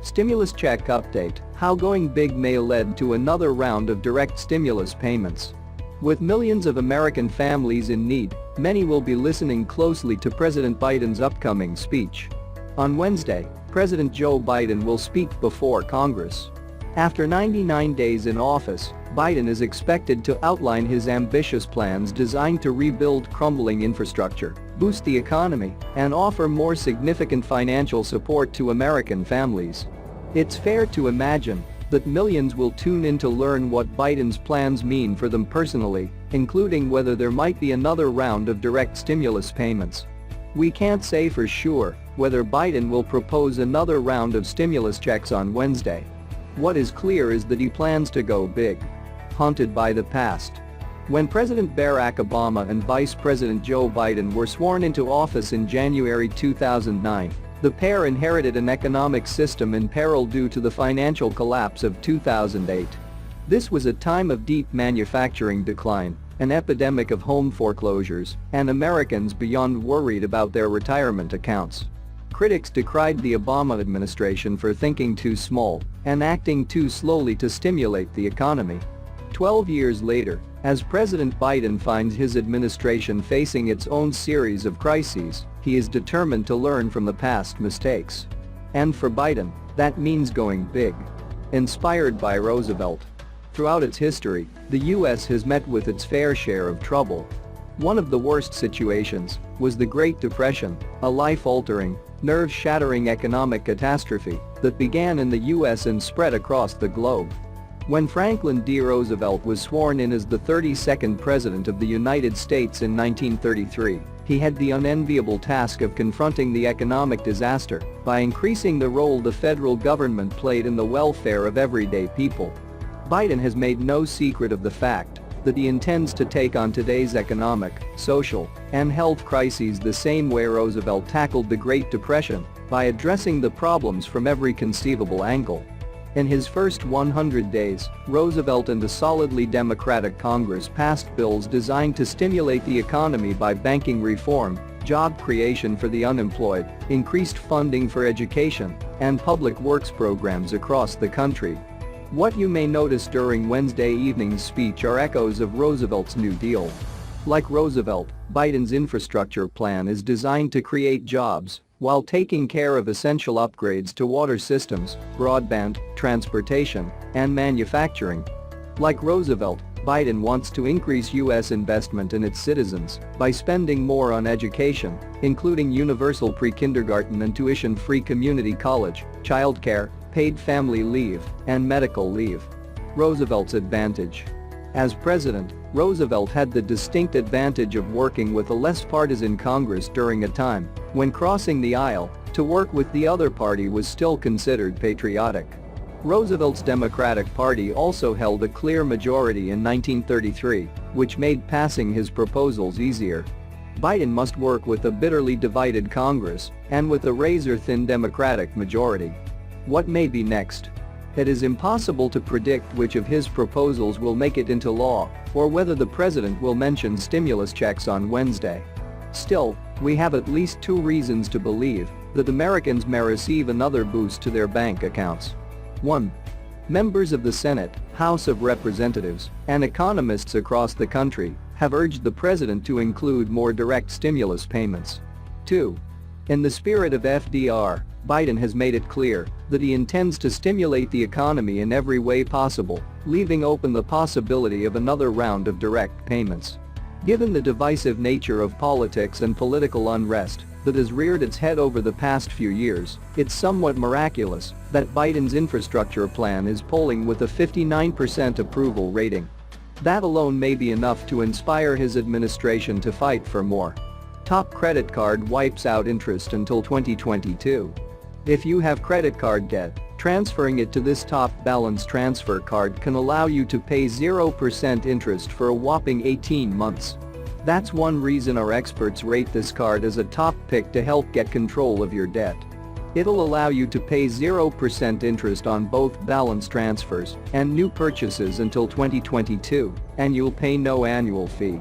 Stimulus check update: how going big may lead to another round of direct stimulus payments. With millions of American families in need, many will be listening closely to President Biden's upcoming speech. On Wednesday, President Joe Biden will speak before Congress. After 99 days in office, Biden is expected to outline his ambitious plans designed to rebuild crumbling infrastructure, boost the economy, and offer more significant financial support to American families. It's fair to imagine that millions will tune in to learn what Biden's plans mean for them personally, including whether there might be another round of direct stimulus payments. We can't say for sure whether Biden will propose another round of stimulus checks on Wednesday. What is clear is that he plans to go big. Haunted by the past. When President Barack Obama and Vice President Joe Biden were sworn into office in January 2009, the pair inherited an economic system in peril due to the financial collapse of 2008. This was a time of deep manufacturing decline, an epidemic of home foreclosures, and Americans beyond worried about their retirement accounts. Critics decried the Obama administration for thinking too small and acting too slowly to stimulate the economy. 12 years later, as President Biden finds his administration facing its own series of crises, he is determined to learn from the past mistakes. And for Biden, that means going big. Inspired by Roosevelt. Throughout its history, the U.S. has met with its fair share of trouble. One of the worst situations was the Great Depression, a life-altering, nerve-shattering economic catastrophe that began in the U.S. and spread across the globe. When Franklin D. Roosevelt was sworn in as the 32nd President of the United States in 1933, he had the unenviable task of confronting the economic disaster by increasing the role the federal government played in the welfare of everyday people. Biden has made no secret of the fact that he intends to take on today's economic, social, and health crises the same way Roosevelt tackled the Great Depression, by addressing the problems from every conceivable angle. In his first 100 days, Roosevelt and a solidly Democratic Congress passed bills designed to stimulate the economy by banking reform, job creation for the unemployed, increased funding for education, and public works programs across the country. What you may notice during Wednesday evening's speech are echoes of Roosevelt's New Deal. Like Roosevelt, Biden's infrastructure plan is designed to create jobs while taking care of essential upgrades to water systems, broadband, transportation, and manufacturing. Like Roosevelt, Biden wants to increase U.S. investment in its citizens by spending more on education, including universal pre-kindergarten and tuition-free community college, childcare, paid family leave, and medical leave. Roosevelt's advantage. As president, Roosevelt had the distinct advantage of working with a less partisan Congress during a time when crossing the aisle to work with the other party was still considered patriotic. Roosevelt's Democratic Party also held a clear majority in 1933, which made passing his proposals easier. Biden must work with a bitterly divided Congress and with a razor-thin Democratic majority. What may be next? It is impossible to predict which of his proposals will make it into law or whether the president will mention stimulus checks on Wednesday. Still, we have at least two reasons to believe that Americans may receive another boost to their bank accounts. 1. Members of the Senate, House of Representatives, and economists across the country have urged the president to include more direct stimulus payments. 2. In the spirit of FDR, Biden has made it clear that he intends to stimulate the economy in every way possible, leaving open the possibility of another round of direct payments. Given the divisive nature of politics and political unrest that has reared its head over the past few years, it's somewhat miraculous that Biden's infrastructure plan is polling with a 59% approval rating. That alone may be enough to inspire his administration to fight for more. Top credit card wipes out interest until 2022. If you have credit card debt, transferring it to this top balance transfer card can allow you to pay 0% interest for a whopping 18 months. That's one reason our experts rate this card as a top pick to help get control of your debt. It'll allow you to pay 0% interest on both balance transfers and new purchases until 2022, and you'll pay no annual fee.